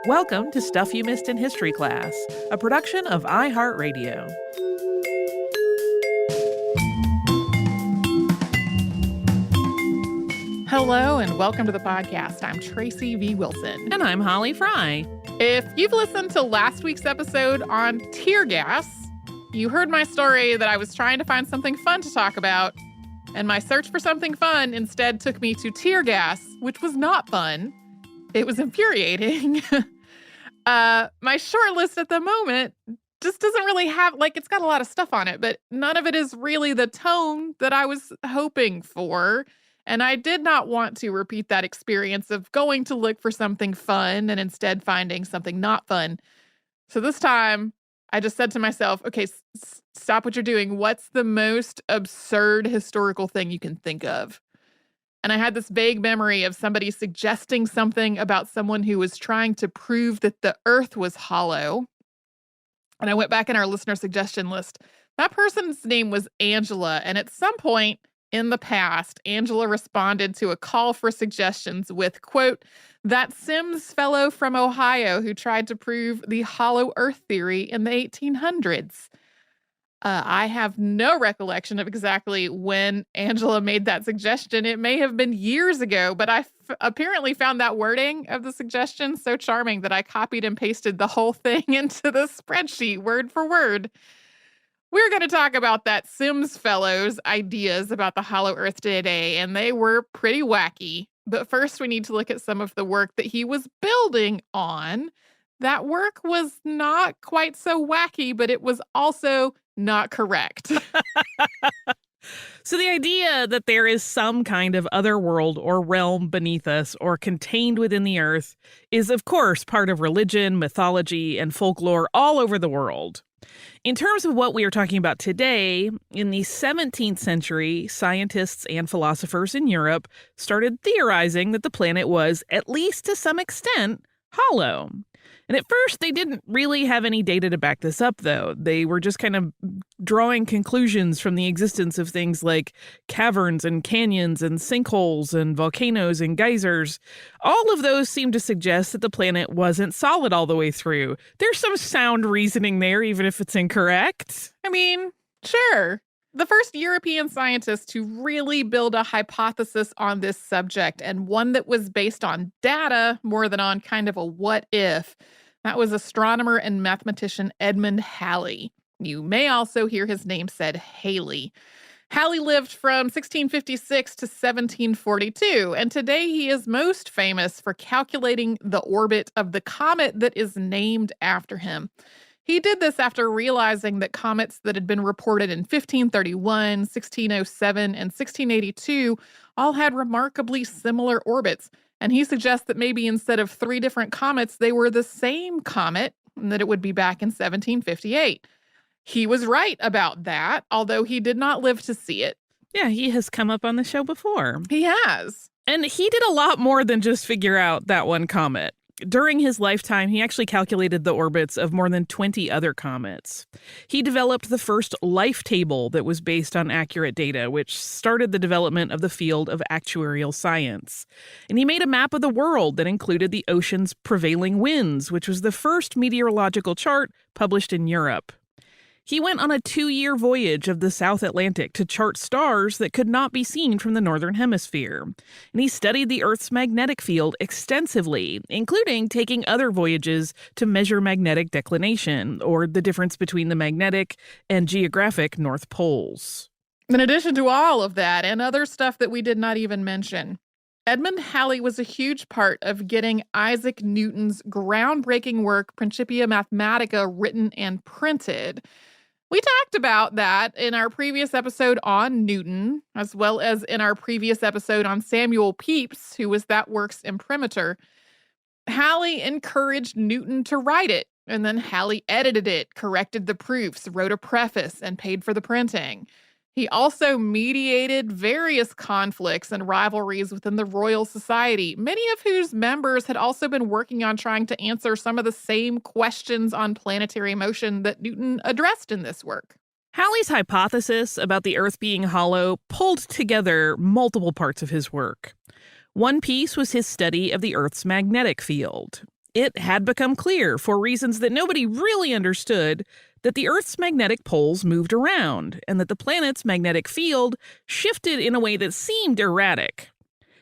Welcome to Stuff You Missed in History Class, a production of iHeartRadio. Hello and welcome to the podcast. I'm Tracy V. Wilson. And I'm Holly Fry. If you've listened to last week's episode on tear gas, you heard my story that I was trying to find something fun to talk about, and my search for something fun instead took me to tear gas, which was not fun. It was infuriating. My short list at the moment just doesn't really have, it's got a lot of stuff on it, but none of it is really the tone that I was hoping for. And I did not want to repeat that experience of going to look for something fun and instead finding something not fun. So this time, I just said to myself, okay, stop what you're doing. What's the most absurd historical thing you can think of? And I had this vague memory of somebody suggesting something about someone who was trying to prove that the earth was hollow. And I went back in our listener suggestion list. That person's name was Angela. And at some point in the past, Angela responded to a call for suggestions with, quote, that Symmes fellow from Ohio who tried to prove the hollow earth theory in the 1800s. I have no recollection of exactly when Angela made that suggestion. It may have been years ago, but I apparently found that wording of the suggestion so charming that I copied and pasted the whole thing into the spreadsheet word for word. We're going to talk about that Symmes fellow's ideas about the hollow earth today, and they were pretty wacky. But first, we need to look at some of the work that he was building on. That work was not quite so wacky, but it was also not correct. So the idea that there is some kind of other world or realm beneath us or contained within the earth is, of course, part of religion, mythology, and folklore all over the world. In terms of what we are talking about today, in the 17th century, scientists and philosophers in Europe started theorizing that the planet was, at least to some extent, hollow. And at first, they didn't really have any data to back this up, though. They were just kind of drawing conclusions from the existence of things like caverns and canyons and sinkholes and volcanoes and geysers. All of those seem to suggest that the planet wasn't solid all the way through. There's some sound reasoning there, even if it's incorrect. I mean, sure. The first European scientist to really build a hypothesis on this subject, and one that was based on data more than on kind of a what if, that was astronomer and mathematician Edmund Halley. You may also hear his name said Halley. Halley lived from 1656 to 1742, and today he is most famous for calculating the orbit of the comet that is named after him. He did this after realizing that comets that had been reported in 1531, 1607, and 1682 all had remarkably similar orbits. And he suggests that maybe instead of 3 different comets, they were the same comet, and that it would be back in 1758. He was right about that, although he did not live to see it. Yeah, he has come up on the show before. He has. And he did a lot more than just figure out that one comet. During his lifetime, he actually calculated the orbits of more than 20 other comets. He developed the first life table that was based on accurate data, which started the development of the field of actuarial science. And he made a map of the world that included the ocean's prevailing winds, which was the first meteorological chart published in Europe. He went on a 2-year voyage of the South Atlantic to chart stars that could not be seen from the Northern Hemisphere. And he studied the Earth's magnetic field extensively, including taking other voyages to measure magnetic declination, or the difference between the magnetic and geographic North Poles. In addition to all of that and other stuff that we did not even mention, Edmund Halley was a huge part of getting Isaac Newton's groundbreaking work, Principia Mathematica, written and printed. We talked about that in our previous episode on Newton, as well as in our previous episode on Samuel Pepys, who was that work's imprimatur. Halley encouraged Newton to write it, and then Halley edited it, corrected the proofs, wrote a preface, and paid for the printing. He also mediated various conflicts and rivalries within the Royal Society, many of whose members had also been working on trying to answer some of the same questions on planetary motion that Newton addressed in this work. Hallies' hypothesis about the Earth being hollow pulled together multiple parts of his work. One piece was his study of the Earth's magnetic field. It had become clear, for reasons that nobody really understood, that the Earth's magnetic poles moved around, and that the planet's magnetic field shifted in a way that seemed erratic.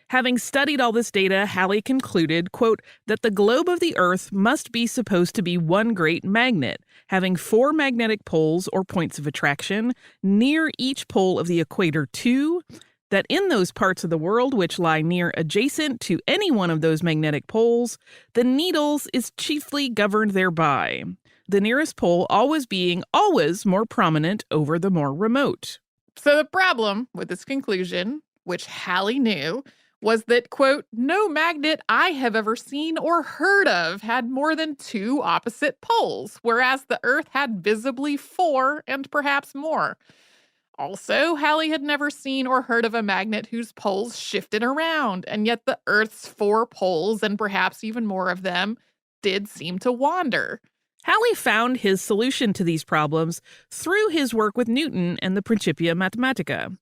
Having studied all this data, Halley concluded, quote, that the globe of the Earth must be supposed to be one great magnet, having 4 magnetic poles or points of attraction near each pole of the equator too, that in those parts of the world which lie near adjacent to any one of those magnetic poles, the needles is chiefly governed thereby, the nearest pole always being always more prominent over the more remote. So the problem with this conclusion, which Halley knew, was that, quote, no magnet I have ever seen or heard of had more than 2 opposite poles, whereas the Earth had visibly 4 and perhaps more. Also, Halley had never seen or heard of a magnet whose poles shifted around, and yet the Earth's 4 poles, and perhaps even more of them, did seem to wander. Halley found his solution to these problems through his work with Newton and the Principia Mathematica.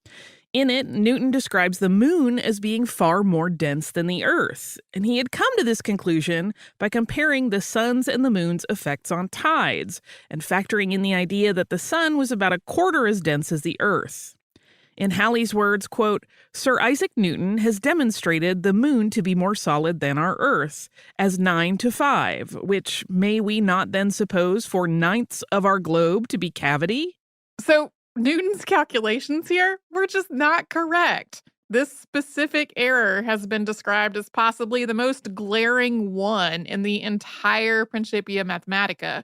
In it, Newton describes the moon as being far more dense than the Earth, and he had come to this conclusion by comparing the sun's and the moon's effects on tides, and factoring in the idea that the sun was about a quarter as dense as the Earth. In Halley's words, quote, Sir Isaac Newton has demonstrated the moon to be more solid than our Earth, as 9 to 5, which may we not then suppose 4/9 of our globe to be cavity? So Newton's calculations here were just not correct. This specific error has been described as possibly the most glaring one in the entire Principia Mathematica.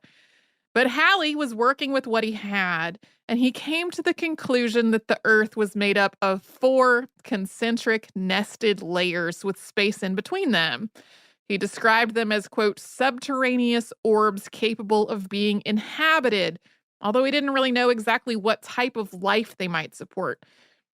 But Halley was working with what he had, and he came to the conclusion that the Earth was made up of 4 concentric nested layers with space in between them. He described them as, quote, subterraneous orbs capable of being inhabited, although he didn't really know exactly what type of life they might support.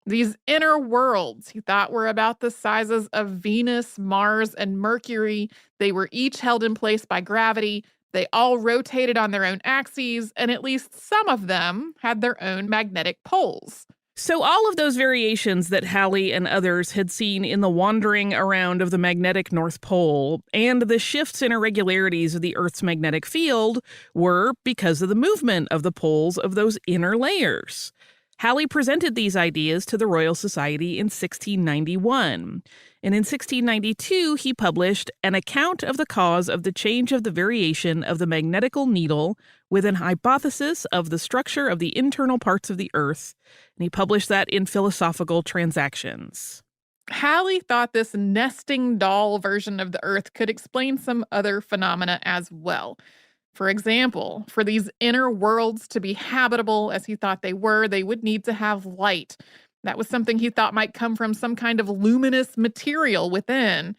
These inner worlds, he thought, were about the sizes of Venus, Mars, and Mercury. They were each held in place by gravity. They all rotated on their own axes, and at least some of them had their own magnetic poles. So all of those variations that Halley and others had seen in the wandering around of the magnetic North Pole and the shifts and irregularities of the Earth's magnetic field were because of the movement of the poles of those inner layers. Halley presented these ideas to the Royal Society in 1691. And in 1692, he published an account of the cause of the change of the variation of the magnetical needle with an hypothesis of the structure of the internal parts of the Earth. And he published that in Philosophical Transactions. Halley thought this nesting doll version of the Earth could explain some other phenomena as well. For example, for these inner worlds to be habitable as he thought they would need to have light. That was something he thought might come from some kind of luminous material within.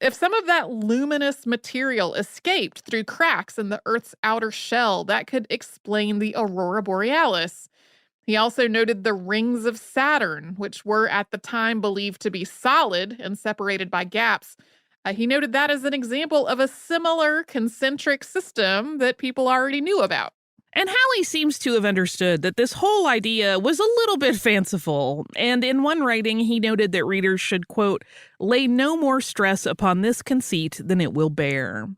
If some of that luminous material escaped through cracks in the Earth's outer shell, that could explain the aurora borealis. He also noted the rings of Saturn, which were at the time believed to be solid and separated by gaps. He noted that as an example of a similar concentric system that people already knew about. And Halley seems to have understood that this whole idea was a little bit fanciful, and in one writing he noted that readers should, quote, lay no more stress upon this conceit than it will bear.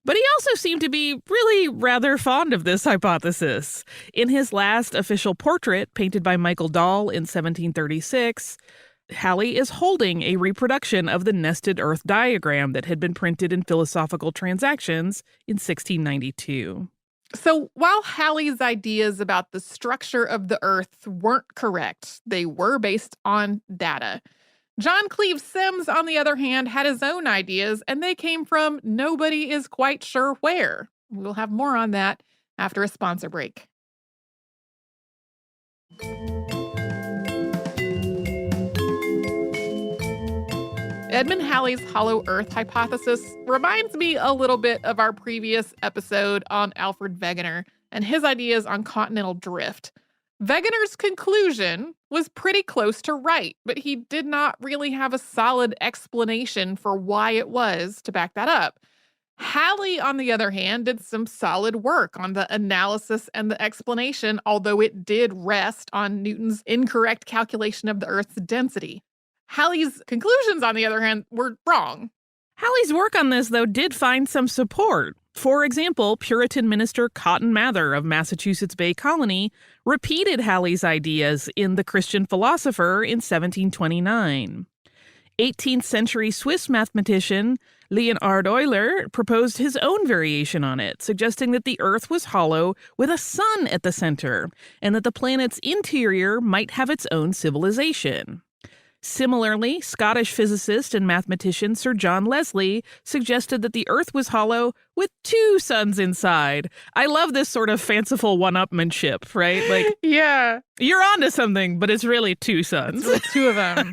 But he also seemed to be really rather fond of this hypothesis. In his last official portrait, painted by Michael Dahl in 1736, Halley is holding a reproduction of the nested Earth diagram that had been printed in Philosophical Transactions in 1692. So while Halley's ideas about the structure of the Earth weren't correct, they were based on data. John Cleves Symmes, on the other hand, had his own ideas, and they came from nobody is quite sure where. We'll have more on that after a sponsor break. Edmund Halley's hollow Earth hypothesis reminds me a little bit of our previous episode on Alfred Wegener and his ideas on continental drift. Wegener's conclusion was pretty close to right, but he did not really have a solid explanation for why it was to back that up. Halley, on the other hand, did some solid work on the analysis and the explanation, although it did rest on Newton's incorrect calculation of the Earth's density. Halley's conclusions, on the other hand, were wrong. Halley's work on this, though, did find some support. For example, Puritan minister Cotton Mather of Massachusetts Bay Colony repeated Halley's ideas in The Christian Philosopher in 1729. 18th century Swiss mathematician Leonhard Euler proposed his own variation on it, suggesting that the Earth was hollow with a sun at the center, and that the planet's interior might have its own civilization. Similarly, Scottish physicist and mathematician Sir John Leslie suggested that the Earth was hollow with two suns inside. I love this sort of fanciful one-upmanship, right? Like, yeah, you're onto something, but it's really two suns. It's two of them.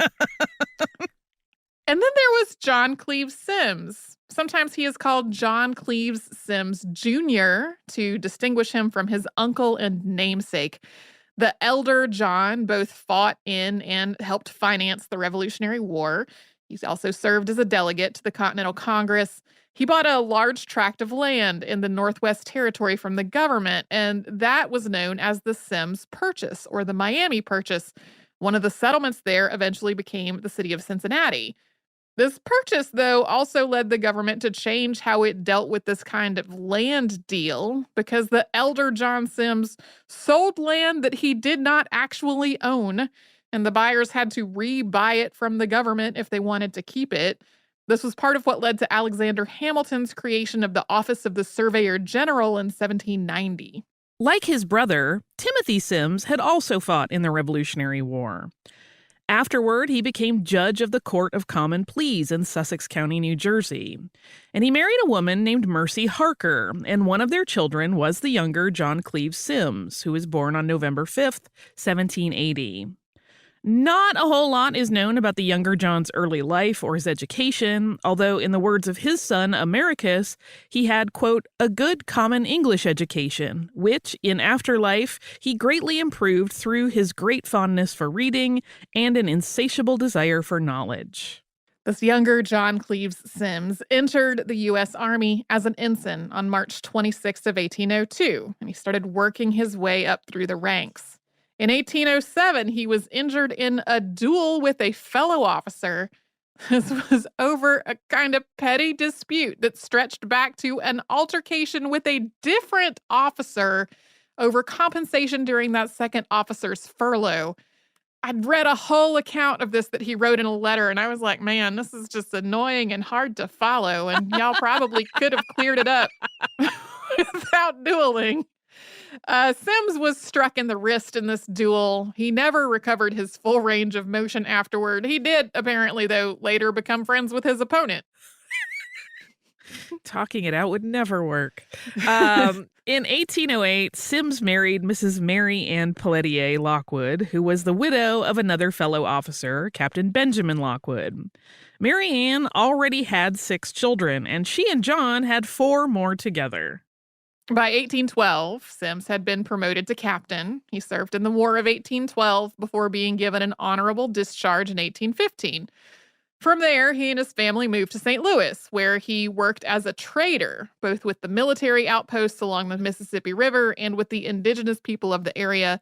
And then there was John Cleves Symmes. Sometimes he is called John Cleves Symmes Jr. to distinguish him from his uncle and namesake. The elder John both fought in and helped finance the Revolutionary War. He's also served as a delegate to the Continental Congress. He bought a large tract of land in the Northwest Territory from the government, and that was known as the Symmes Purchase or the Miami Purchase. One of the settlements there eventually became the city of Cincinnati. This purchase, though, also led the government to change how it dealt with this kind of land deal because the elder John Symmes sold land that he did not actually own, and the buyers had to re-buy it from the government if they wanted to keep it. This was part of what led to Alexander Hamilton's creation of the Office of the Surveyor General in 1790. Like his brother, Timothy Symmes had also fought in the Revolutionary War. Afterward, he became judge of the Court of Common Pleas in Sussex County, New Jersey. And he married a woman named Mercy Harker, and one of their children was the younger John Cleves Symmes, who was born on November 5th, 1780. Not a whole lot is known about the younger John's early life or his education, although in the words of his son, Americus, he had, quote, a good common English education, which, in afterlife, he greatly improved through his great fondness for reading and an insatiable desire for knowledge. This younger John Cleves Symmes entered the U.S. Army as an ensign on March 26th of 1802, and he started working his way up through the ranks. In 1807, he was injured in a duel with a fellow officer. This was over a kind of petty dispute that stretched back to an altercation with a different officer over compensation during that second officer's furlough. I'd read a whole account of this that he wrote in a letter, and I was like, man, this is just annoying and hard to follow, and y'all probably could have cleared it up without dueling. Symmes was struck in the wrist in this duel. He never recovered his full range of motion afterward. He did, apparently, though, later become friends with his opponent. Talking it out would never work. In 1808, Symmes married Mrs. Mary Ann Pelletier Lockwood, who was the widow of another fellow officer, Captain Benjamin Lockwood. Mary Ann already had 6 children, and she and John had 4 more together. By 1812, Symmes had been promoted to captain. He served in the War of 1812 before being given an honorable discharge in 1815. From there, he and his family moved to St. Louis, where he worked as a trader, both with the military outposts along the Mississippi River and with the indigenous people of the area.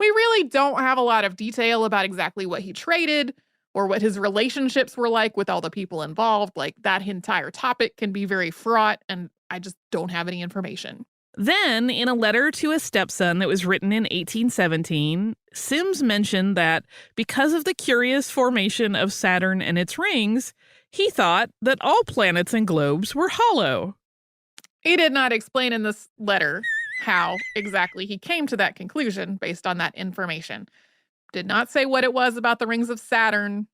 We really don't have a lot of detail about exactly what he traded or what his relationships were like with all the people involved. Like, that entire topic can be very fraught, and I just don't have any information. Then, in a letter to a stepson that was written in 1817, Symmes mentioned that because of the curious formation of Saturn and its rings, he thought that all planets and globes were hollow. He did not explain in this letter how exactly he came to that conclusion based on that information. Did not say what it was about the rings of Saturn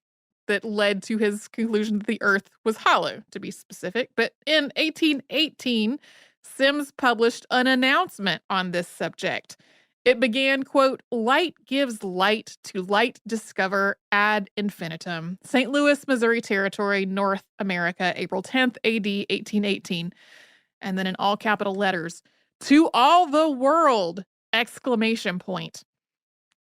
that led to his conclusion that the Earth was hollow, to be specific. But in 1818, Symmes published an announcement on this subject. It began, quote, light gives light to light discover ad infinitum. St. Louis, Missouri Territory, North America, April 10th, AD 1818. And then in all capital letters, to all the world, exclamation point.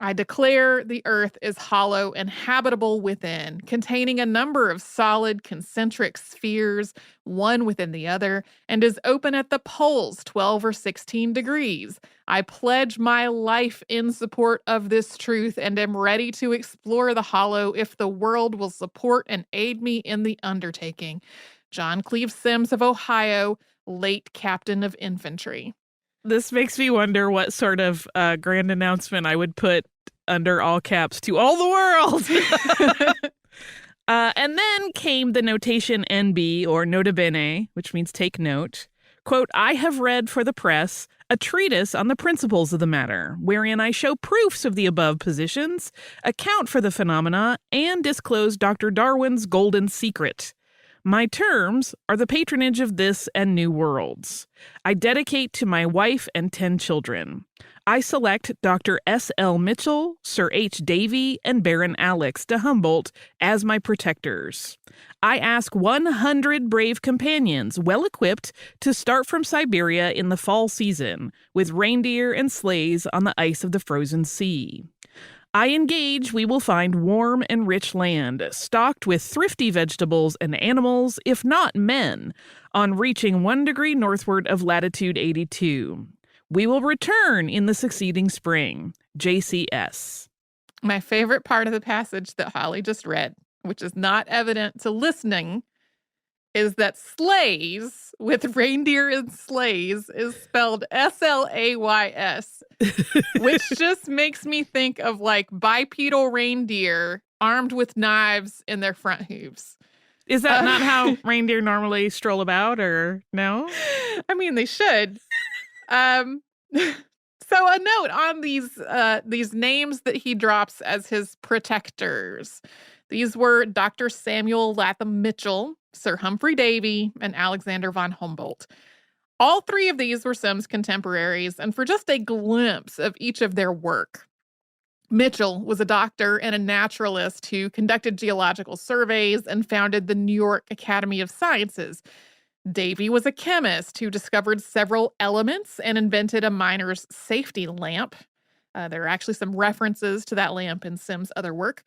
I declare the earth is hollow and habitable within, containing a number of solid concentric spheres, one within the other, and is open at the poles 12 or 16 degrees. I pledge my life in support of this truth and am ready to explore the hollow if the world will support and aid me in the undertaking. John Cleves Symmes of Ohio, late captain of infantry. This makes me wonder what sort of grand announcement I would put under all caps to all the world. And then came the notation NB, or Notabene, which means take note. Quote, I have read for the press a treatise on the principles of the matter, wherein I show proofs of the above positions, account for the phenomena, and disclose Dr. Darwin's golden secret. My terms are the patronage of this and new worlds. I dedicate to my wife and 10 children. I select Dr. S.L. Mitchell, Sir H. Davy, and Baron Alex de Humboldt as my protectors. I ask 100 brave companions, well equipped, to start from Siberia in the fall season, with reindeer and sleighs on the ice of the frozen sea. I engage we will find warm and rich land, stocked with thrifty vegetables and animals, if not men, on reaching 1 degree northward of latitude 82. We will return in the succeeding spring. JCS. My favorite part of the passage that Holly just read, which is not evident to listening, is that sleighs with reindeer and sleighs is spelled S-L-A-Y-S, which just makes me think of like bipedal reindeer armed with knives in their front hooves. Is that not how reindeer normally stroll about, or no? I mean, they should. So a note on these names that he drops as his protectors. These were Dr. Samuel Latham Mitchell, Sir Humphrey Davy, and Alexander von Humboldt. All three of these were Symmes' contemporaries, and for just a glimpse of each of their work. Mitchell was a doctor and a naturalist who conducted geological surveys and founded the New York Academy of Sciences. Davy was a chemist who discovered several elements and invented a miner's safety lamp. There are actually some references to that lamp in Symmes' other work.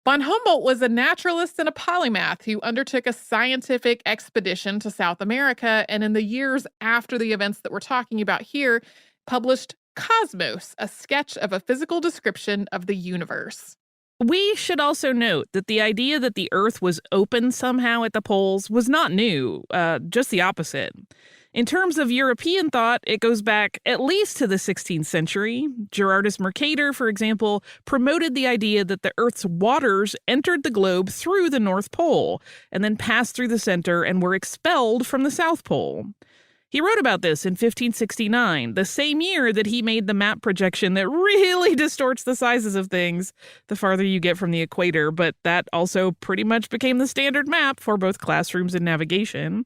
Von Humboldt was a naturalist and a polymath who undertook a scientific expedition to South America, and in the years after the events that we're talking about here, published Cosmos, a sketch of a physical description of the universe. We should also note that the idea that the Earth was open somehow at the poles was not new, just the opposite. In terms of European thought, it goes back at least to the 16th century. Gerardus Mercator, for example, promoted the idea that the Earth's waters entered the globe through the North Pole and then passed through the center and were expelled from the South Pole. He wrote about this in 1569, the same year that he made the map projection that really distorts the sizes of things the farther you get from the equator, but that also pretty much became the standard map for both classrooms and navigation.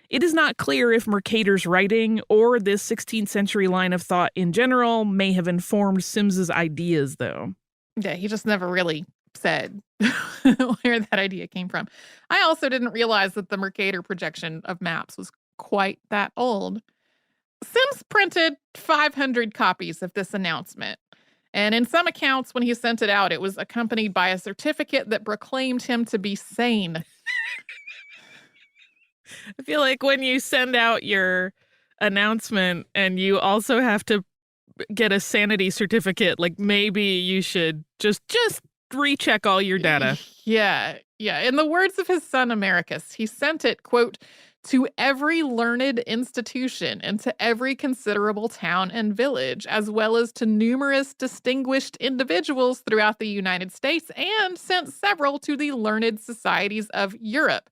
It is not clear if Mercator's writing or this 16th century line of thought in general may have informed Symmes's ideas, though. Yeah, he just never really said where that idea came from. I also didn't realize that the Mercator projection of maps was quite that old. Symmes printed 500 copies of this announcement. And in some accounts, when he sent it out, it was accompanied by a certificate that proclaimed him to be sane. I feel like when you send out your announcement and you also have to get a sanity certificate, like maybe you should just recheck all your data. Yeah. In the words of his son Americus, he sent it, quote, to every learned institution and to every considerable town and village, as well as to numerous distinguished individuals throughout the United States, and sent several to the learned societies of Europe.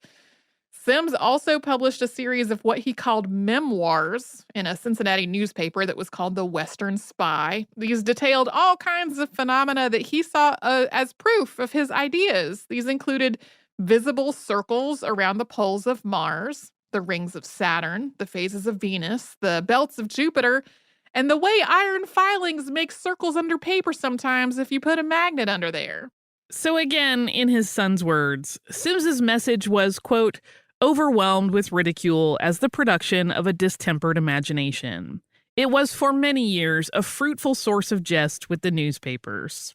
Symmes also published a series of what he called memoirs in a Cincinnati newspaper that was called The Western Spy. These detailed all kinds of phenomena that he saw as proof of his ideas. These included visible circles around the poles of Mars, the rings of Saturn, the phases of Venus, the belts of Jupiter, and the way iron filings make circles under paper sometimes if you put a magnet under there. So again, in his son's words, Symmes's message was, quote, overwhelmed with ridicule as the production of a distempered imagination. It was for many years a fruitful source of jest with the newspapers.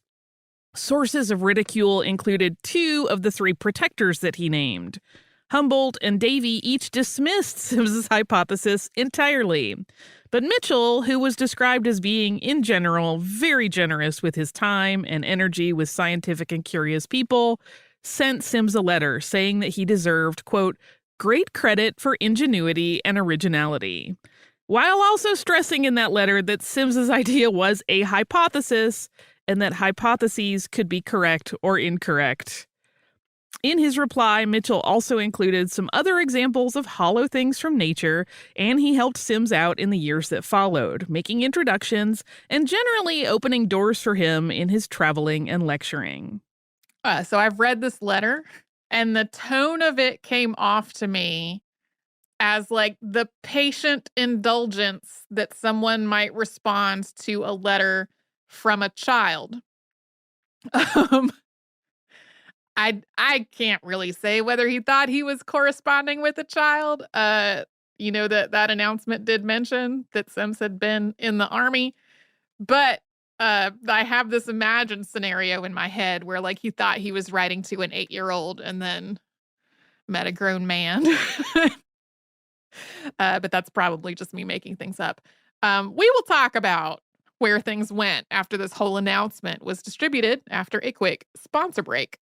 Sources of ridicule included 2 of the 3 protectors that he named. Humboldt and Davy each dismissed Symmes's hypothesis entirely. But Mitchell, who was described as being, in general, very generous with his time and energy with scientific and curious people, sent Symmes a letter saying that he deserved, quote, great credit for ingenuity and originality, while also stressing in that letter that Symmes's idea was a hypothesis and that hypotheses could be correct or incorrect. In his reply, Mitchell also included some other examples of hollow things from nature, and he helped Symmes out in the years that followed, making introductions and generally opening doors for him in his traveling and lecturing. So I've read this letter, and the tone of it came off to me as like the patient indulgence that someone might respond to a letter from a child. I can't really say whether he thought he was corresponding with a child. That announcement did mention that Symmes had been in the army, but I have this imagined scenario in my head where like he thought he was writing to an 8-year-old and then met a grown man. But that's probably just me making things up. We will talk about where things went after this whole announcement was distributed after a quick sponsor break.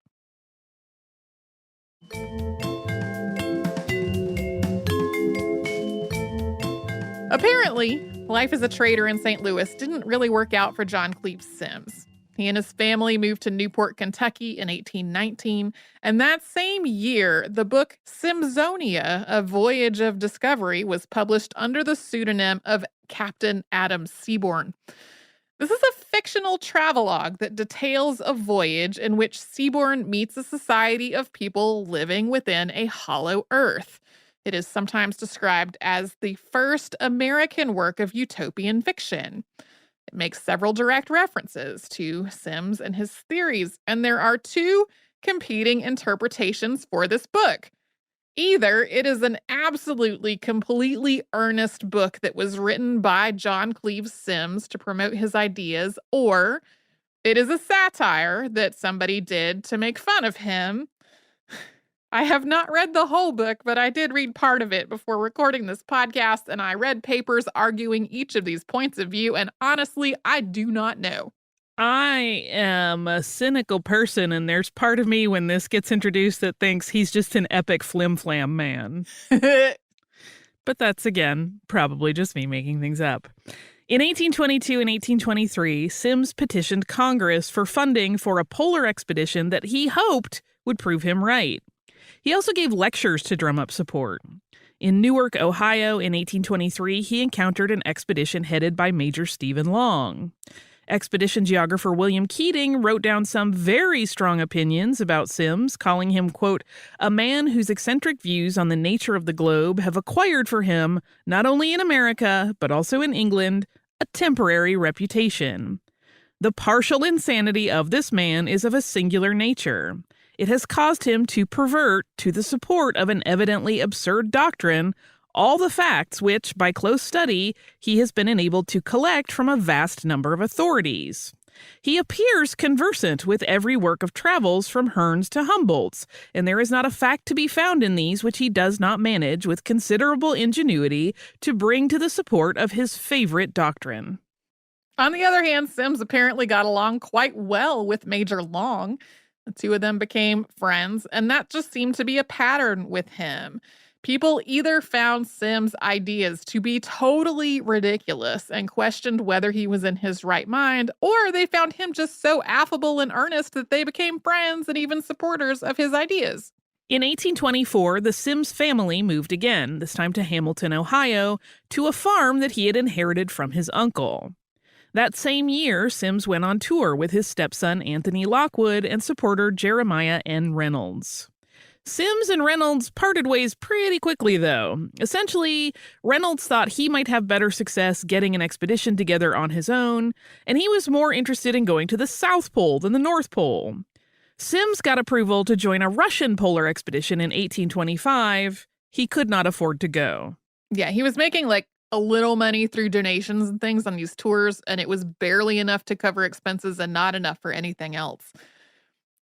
Apparently, life as a trader in St. Louis didn't really work out for John Cleves Symmes. He and his family moved to Newport, Kentucky in 1819, and that same year, the book Symmsonia, A Voyage of Discovery, was published under the pseudonym of Captain Adam Seaborn. This is a fictional travelogue that details a voyage in which Seaborn meets a society of people living within a hollow earth. It is sometimes described as the first American work of utopian fiction. It makes several direct references to Symmes and his theories, and there are two competing interpretations for this book. Either it is an absolutely, completely earnest book that was written by John Cleves Symmes to promote his ideas, or it is a satire that somebody did to make fun of him. I have not read the whole book, but I did read part of it before recording this podcast, and I read papers arguing each of these points of view, and honestly, I do not know. I am a cynical person, and there's part of me when this gets introduced that thinks he's just an epic flim-flam man. But that's, again, probably just me making things up. In 1822 and 1823, Symmes petitioned Congress for funding for a polar expedition that he hoped would prove him right. He also gave lectures to drum up support. In Newark, Ohio, in 1823, he encountered an expedition headed by Major Stephen Long. Expedition geographer William Keating wrote down some very strong opinions about Symmes, calling him, quote, a man whose eccentric views on the nature of the globe have acquired for him, not only in America, but also in England, a temporary reputation. The partial insanity of this man is of a singular nature. It has caused him to pervert, to the support of an evidently absurd doctrine, all the facts which, by close study, he has been enabled to collect from a vast number of authorities. He appears conversant with every work of travels from Hearne's to Humboldt's, and there is not a fact to be found in these which he does not manage with considerable ingenuity to bring to the support of his favorite doctrine. On the other hand, Symmes apparently got along quite well with Major Long. The two of them became friends, and that just seemed to be a pattern with him. People either found Symmes' ideas to be totally ridiculous and questioned whether he was in his right mind, or they found him just so affable and earnest that they became friends and even supporters of his ideas. In 1824, the Symmes family moved again, this time to Hamilton, Ohio, to a farm that he had inherited from his uncle. That same year, Symmes went on tour with his stepson Anthony Lockwood and supporter Jeremiah N. Reynolds. Symmes and Reynolds parted ways pretty quickly, though. Essentially, Reynolds thought he might have better success getting an expedition together on his own, and he was more interested in going to the South Pole than the North Pole. Symmes got approval to join a Russian polar expedition in 1825. He could not afford to go. Yeah, he was making like a little money through donations and things on these tours, and it was barely enough to cover expenses and not enough for anything else.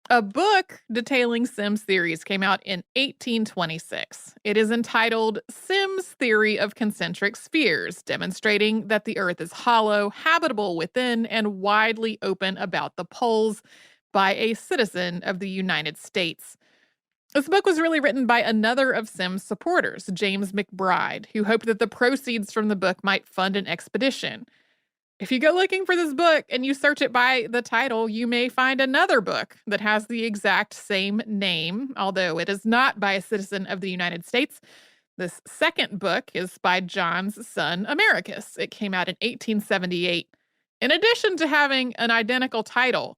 A book detailing Symmes' theories came out in 1826. It is entitled Symmes' Theory of Concentric Spheres, demonstrating that the Earth is hollow, habitable within, and widely open about the poles by a citizen of the United States. This book was really written by another of Symmes' supporters, James McBride, who hoped that the proceeds from the book might fund an expedition. If you go looking for this book and you search it by the title, you may find another book that has the exact same name, although it is not by a citizen of the United States. This second book is by John's son, Americus. It came out in 1878. In addition to having an identical title,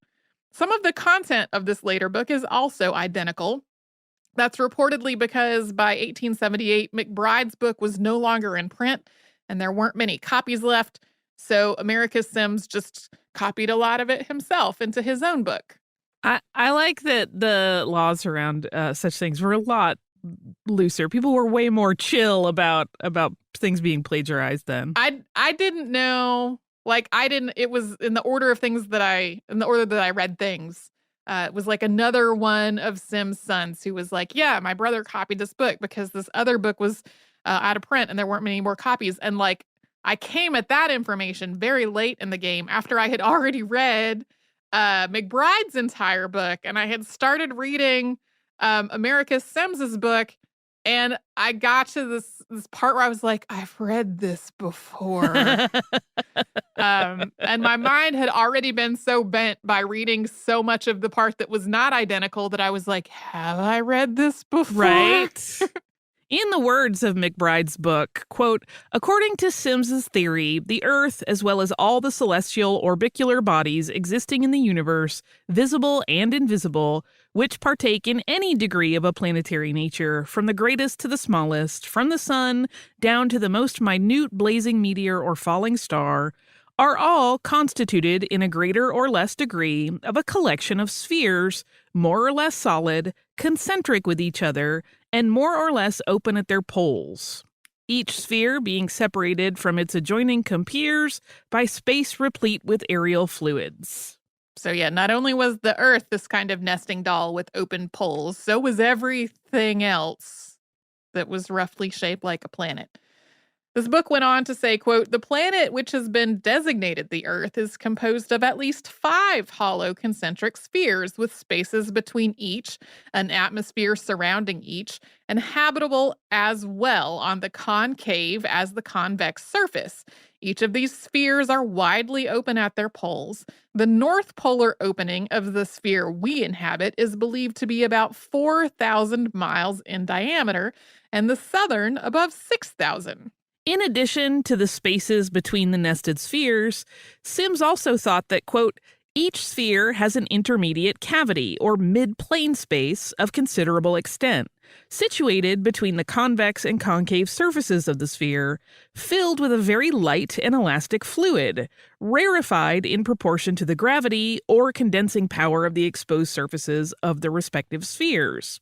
some of the content of this later book is also identical. That's reportedly because by 1878, McBride's book was no longer in print and there weren't many copies left. So Americus Symmes just copied a lot of it himself into his own book. I like that the laws around such things were a lot looser. People were way more chill about things being plagiarized then. I didn't know, it was in the order of things that I read things. It was like another one of Symmes' sons who was like, yeah, my brother copied this book because this other book was out of print and there weren't many more copies. And like, I came at that information very late in the game after I had already read McBride's entire book, and I had started reading Americus Symmes's book, and I got to this part where I was like, I've read this before. And my mind had already been so bent by reading so much of the part that was not identical that I was like, have I read this before? Right. In the words of McBride's book, quote, according to Symmes's theory, the Earth, as well as all the celestial orbicular bodies existing in the universe, visible and invisible, which partake in any degree of a planetary nature, from the greatest to the smallest, from the sun down to the most minute blazing meteor or falling star, are all constituted in a greater or less degree of a collection of spheres, more or less solid, concentric with each other, and more or less open at their poles, each sphere being separated from its adjoining compeers by space replete with aerial fluids. So yeah, not only was the Earth this kind of nesting doll with open poles, so was everything else that was roughly shaped like a planet. This book went on to say, quote, the planet which has been designated the Earth is composed of at least 5 hollow concentric spheres with spaces between each, an atmosphere surrounding each, and habitable as well on the concave as the convex surface. Each of these spheres are widely open at their poles. The north polar opening of the sphere we inhabit is believed to be about 4,000 miles in diameter, and the southern above 6,000. In addition to the spaces between the nested spheres, Symmes also thought that, quote, each sphere has an intermediate cavity or mid-plane space of considerable extent, situated between the convex and concave surfaces of the sphere, filled with a very light and elastic fluid, rarefied in proportion to the gravity or condensing power of the exposed surfaces of the respective spheres.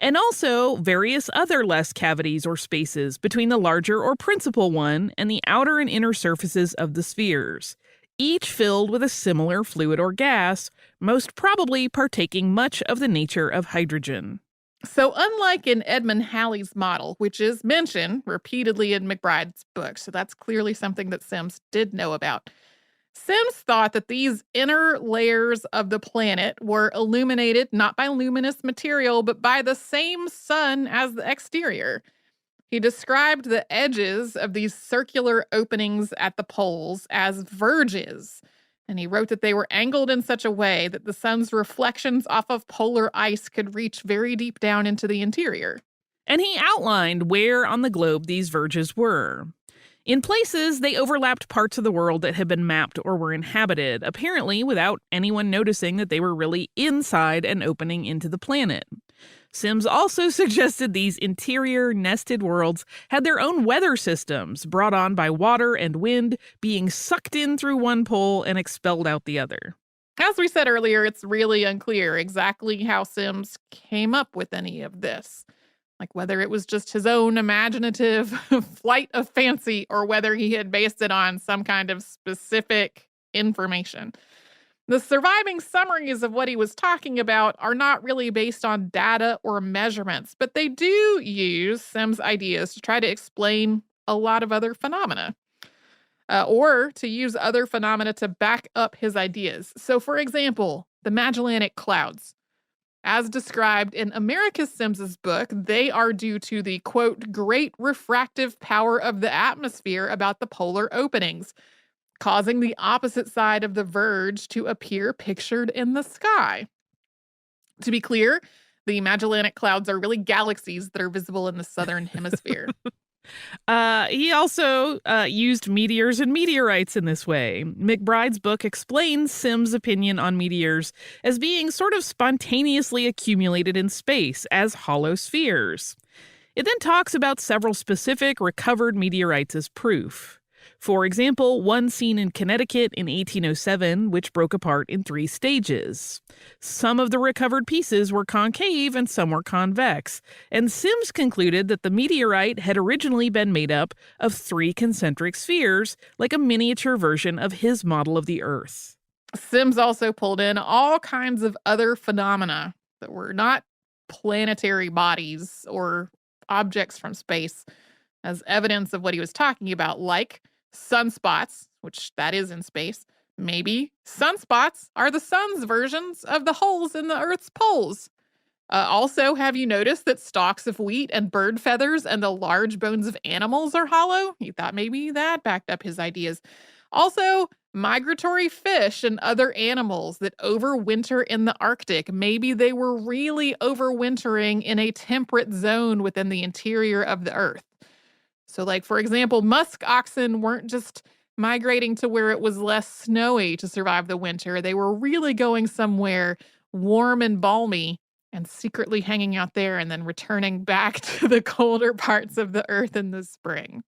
And also various other less cavities or spaces between the larger or principal one and the outer and inner surfaces of the spheres, each filled with a similar fluid or gas, most probably partaking much of the nature of hydrogen. So unlike in Edmund Halley's model, which is mentioned repeatedly in McBride's book, so that's clearly something that Symmes did know about, Symmes thought that these inner layers of the planet were illuminated not by luminous material, but by the same sun as the exterior. He described the edges of these circular openings at the poles as verges, and he wrote that they were angled in such a way that the sun's reflections off of polar ice could reach very deep down into the interior. And he outlined where on the globe these verges were. In places, they overlapped parts of the world that had been mapped or were inhabited, apparently without anyone noticing that they were really inside an opening into the planet. Symmes also suggested these interior nested worlds had their own weather systems, brought on by water and wind being sucked in through one pole and expelled out the other. As we said earlier, it's really unclear exactly how Symmes came up with any of this. Like whether it was just his own imaginative flight of fancy or whether he had based it on some kind of specific information. The surviving summaries of what he was talking about are not really based on data or measurements, but they do use Symmes' ideas to try to explain a lot of other phenomena, or to use other phenomena to back up his ideas. So, for example, the Magellanic Clouds. As described in Americus Symmes's book, they are due to the, quote, great refractive power of the atmosphere about the polar openings, causing the opposite side of the verge to appear pictured in the sky. To be clear, the Magellanic Clouds are really galaxies that are visible in the southern hemisphere. He also used meteors and meteorites in this way. McBride's book explains Symmes' opinion on meteors as being sort of spontaneously accumulated in space as hollow spheres. It then talks about several specific recovered meteorites as proof. For example, one seen in Connecticut in 1807, which broke apart in 3 stages. Some of the recovered pieces were concave and some were convex, and Symmes concluded that the meteorite had originally been made up of 3 concentric spheres, like a miniature version of his model of the Earth. Symmes also pulled in all kinds of other phenomena that were not planetary bodies or objects from space as evidence of what he was talking about, like sunspots, which that is in space. Maybe sunspots are the sun's versions of the holes in the Earth's poles. Also, have you noticed that stalks of wheat and bird feathers and the large bones of animals are hollow? He thought maybe that backed up his ideas. Also, migratory fish and other animals that overwinter in the Arctic, maybe they were really overwintering in a temperate zone within the interior of the Earth. So, like, for example, musk oxen weren't just migrating to where it was less snowy to survive the winter. They were really going somewhere warm and balmy and secretly hanging out there and then returning back to the colder parts of the Earth in the spring.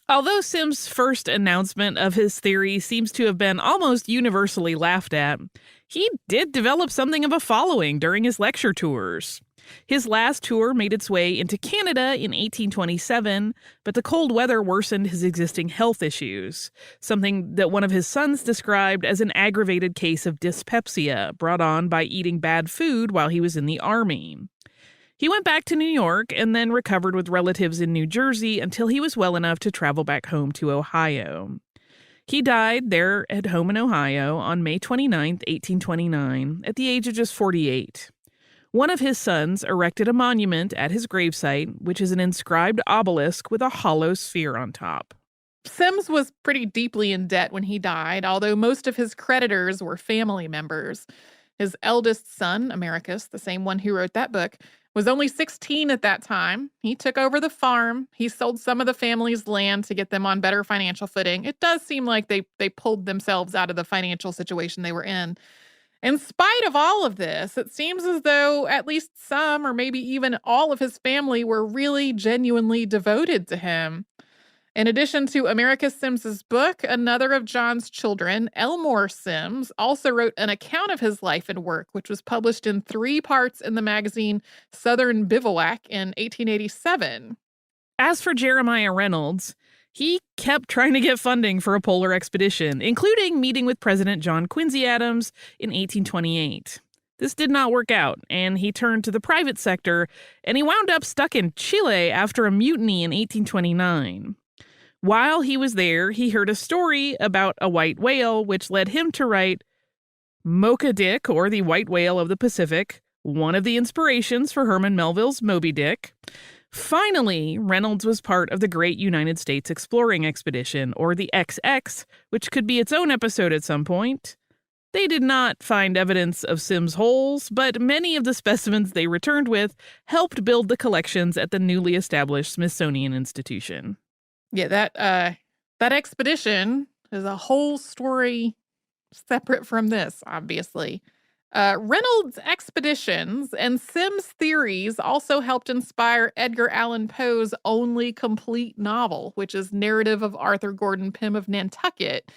Although Symmes' first announcement of his theory seems to have been almost universally laughed at, he did develop something of a following during his lecture tours. His last tour made its way into Canada in 1827, but the cold weather worsened his existing health issues, something that one of his sons described as an aggravated case of dyspepsia brought on by eating bad food while he was in the army. He went back to New York and then recovered with relatives in New Jersey until he was well enough to travel back home to Ohio. He died there at home in Ohio on May 29, 1829, at the age of just 48. One of his sons erected a monument at his gravesite, which is an inscribed obelisk with a hollow sphere on top. Symmes was pretty deeply in debt when he died, although most of his creditors were family members. His eldest son, Americus, the same one who wrote that book, was only 16 at that time. He took over the farm. He sold some of the family's land to get them on better financial footing. It does seem like they pulled themselves out of the financial situation they were in. In spite of all of this, it seems as though at least some or maybe even all of his family were really genuinely devoted to him. In addition to Americus Symmes's book, another of John's children, Elmore Symmes, also wrote an account of his life and work, which was published in 3 parts in the magazine Southern Bivouac in 1887. As for Jeremiah Reynolds, he kept trying to get funding for a polar expedition, including meeting with President John Quincy Adams in 1828. This did not work out, and he turned to the private sector, and he wound up stuck in Chile after a mutiny in 1829. While he was there, he heard a story about a white whale, which led him to write Mocha Dick, or the White Whale of the Pacific, one of the inspirations for Herman Melville's Moby Dick. Finally, Reynolds was part of the Great United States Exploring Expedition, or the XX, which could be its own episode at some point. They did not find evidence of Symmes' holes, but many of the specimens they returned with helped build the collections at the newly established Smithsonian Institution. Yeah, that expedition is a whole story separate from this, obviously. Reynolds' expeditions and Symmes' theories also helped inspire Edgar Allan Poe's only complete novel, which is Narrative of Arthur Gordon Pym of Nantucket.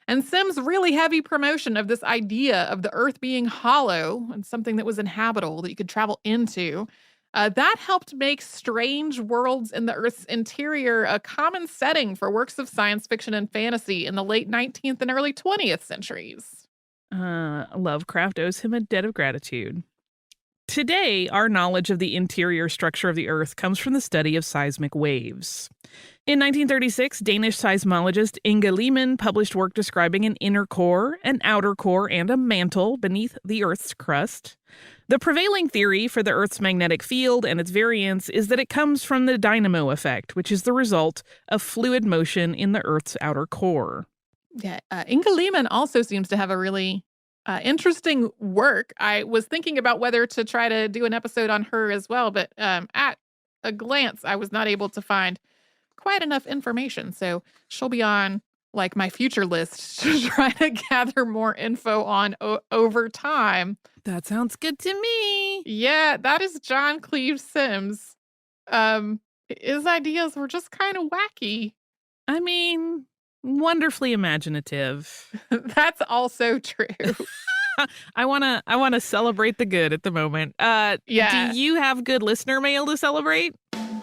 And Symmes' really heavy promotion of this idea of the Earth being hollow and something that was inhabitable that you could travel into, that helped make strange worlds in the Earth's interior a common setting for works of science fiction and fantasy in the late 19th and early 20th centuries. Lovecraft owes him a debt of gratitude. Today, our knowledge of the interior structure of the Earth comes from the study of seismic waves. In 1936, Danish seismologist Inga Lehmann published work describing an inner core, an outer core, and a mantle beneath the Earth's crust. The prevailing theory for the Earth's magnetic field and its variants is that it comes from the dynamo effect, which is the result of fluid motion in the Earth's outer core. Yeah, Inga Lehmann also seems to have a really interesting work. I was thinking about whether to try to do an episode on her as well, but at a glance, I was not able to find quite enough information. So she'll be on like my future list to try to gather more info on over time. That sounds good to me. Yeah, that is John Cleves Symmes. His ideas were just kind of wacky. I mean, wonderfully imaginative. That's also true. I wanna celebrate the good at the moment. Yeah. Do you have good listener mail to celebrate?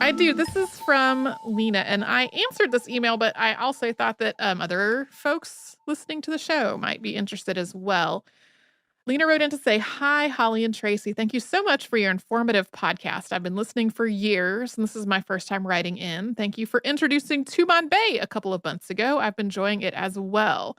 I do. This is from Lena, and I answered this email, but I also thought that other folks listening to the show might be interested as well. Lena wrote in to say, "Hi, Holly and Tracy. Thank you so much for your informative podcast. I've been listening for years, and this is my first time writing in. Thank you for introducing Tuman Bay a couple of months ago. I've been enjoying it as well.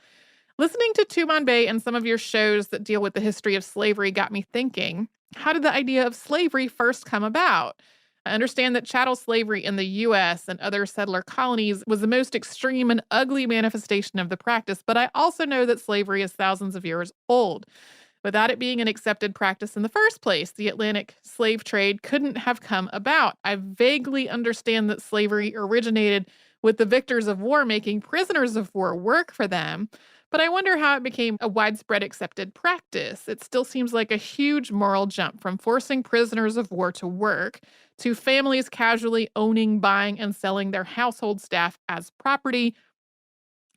Listening to Tuman Bay and some of your shows that deal with the history of slavery got me thinking, how did the idea of slavery first come about? I understand that chattel slavery in the U.S. and other settler colonies was the most extreme and ugly manifestation of the practice, but I also know that slavery is thousands of years old. Without it being an accepted practice in the first place, the Atlantic slave trade couldn't have come about. I vaguely understand that slavery originated with the victors of war making prisoners of war work for them, but I wonder how it became a widespread accepted practice. It still seems like a huge moral jump from forcing prisoners of war to work to families casually owning, buying, and selling their household staff as property,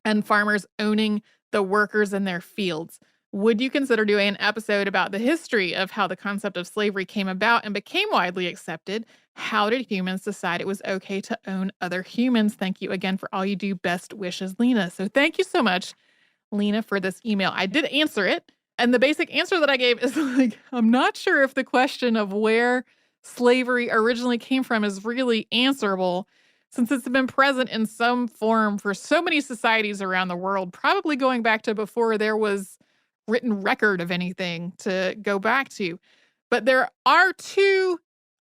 and farmers owning the workers in their fields. Would you consider doing an episode about the history of how the concept of slavery came about and became widely accepted? How did humans decide it was okay to own other humans? Thank you again for all you do. Best wishes, Lena." So thank you so much, Lena, for this email. I did answer it. And the basic answer that I gave is like, I'm not sure if the question of where slavery originally came from is really answerable, since it's been present in some form for so many societies around the world, probably going back to before there was written record of anything to go back to. But there are two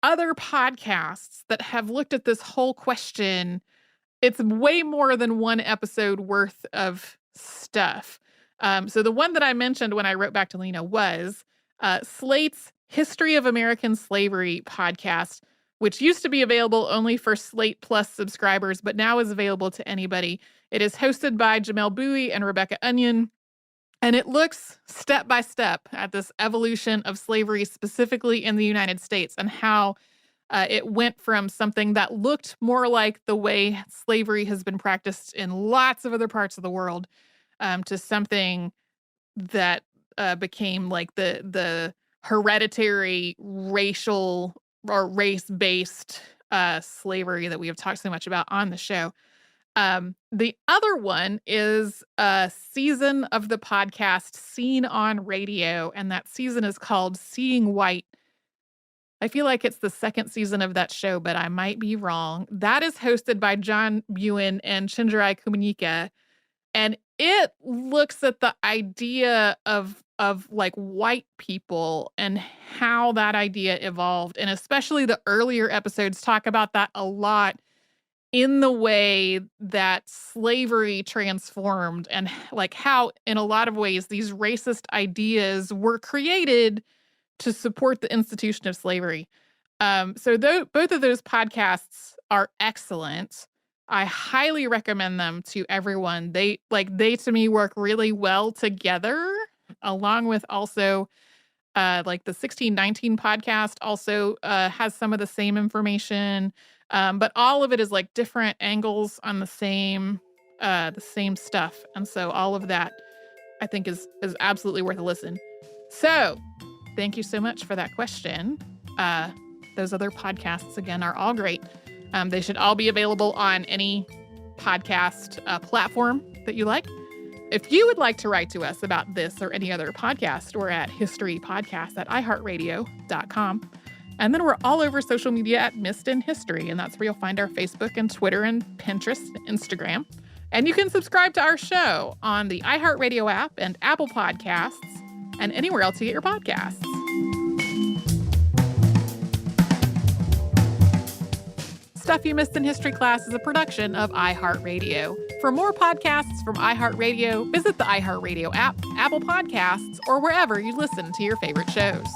other podcasts that have looked at this whole question. It's way more than one episode worth of stuff. So the one that I mentioned when I wrote back to Lena was Slate's History of American Slavery podcast, which used to be available only for Slate Plus subscribers, but now is available to anybody. It is hosted by Jamel Bowie and Rebecca Onion, and it looks step by step at this evolution of slavery, specifically in the United States, and how it went from something that looked more like the way slavery has been practiced in lots of other parts of the world to something that became like the hereditary racial or race-based slavery that we have talked so much about on the show. The other one is a season of the podcast Seen on Radio, and that season is called Seeing White. I feel like it's the second season of that show, but I might be wrong. That is hosted by John Buin and Chinjarai Kumanyika, and it looks at the idea of like white people and how that idea evolved, and especially the earlier episodes talk about that a lot, in the way that slavery transformed and like how in a lot of ways these racist ideas were created to support the institution of slavery. So both of those podcasts are excellent. I highly recommend them to everyone. They to me work really well together, along with also like the 1619 podcast also has some of the same information. But all of it is like different angles on the same stuff. And so all of that I think is absolutely worth a listen. So thank you so much for that question. Those other podcasts, again, are all great. They should all be available on any podcast platform that you like. If you would like to write to us about this or any other podcast, we're at historypodcast@iheartradio.com. And then we're all over social media at Missed in History, and that's where you'll find our Facebook and Twitter and Pinterest and Instagram. And you can subscribe to our show on the iHeartRadio app and Apple Podcasts and anywhere else you get your podcasts. Stuff You Missed in History Class is a production of iHeartRadio. For more podcasts from iHeartRadio, visit the iHeartRadio app, Apple Podcasts, or wherever you listen to your favorite shows.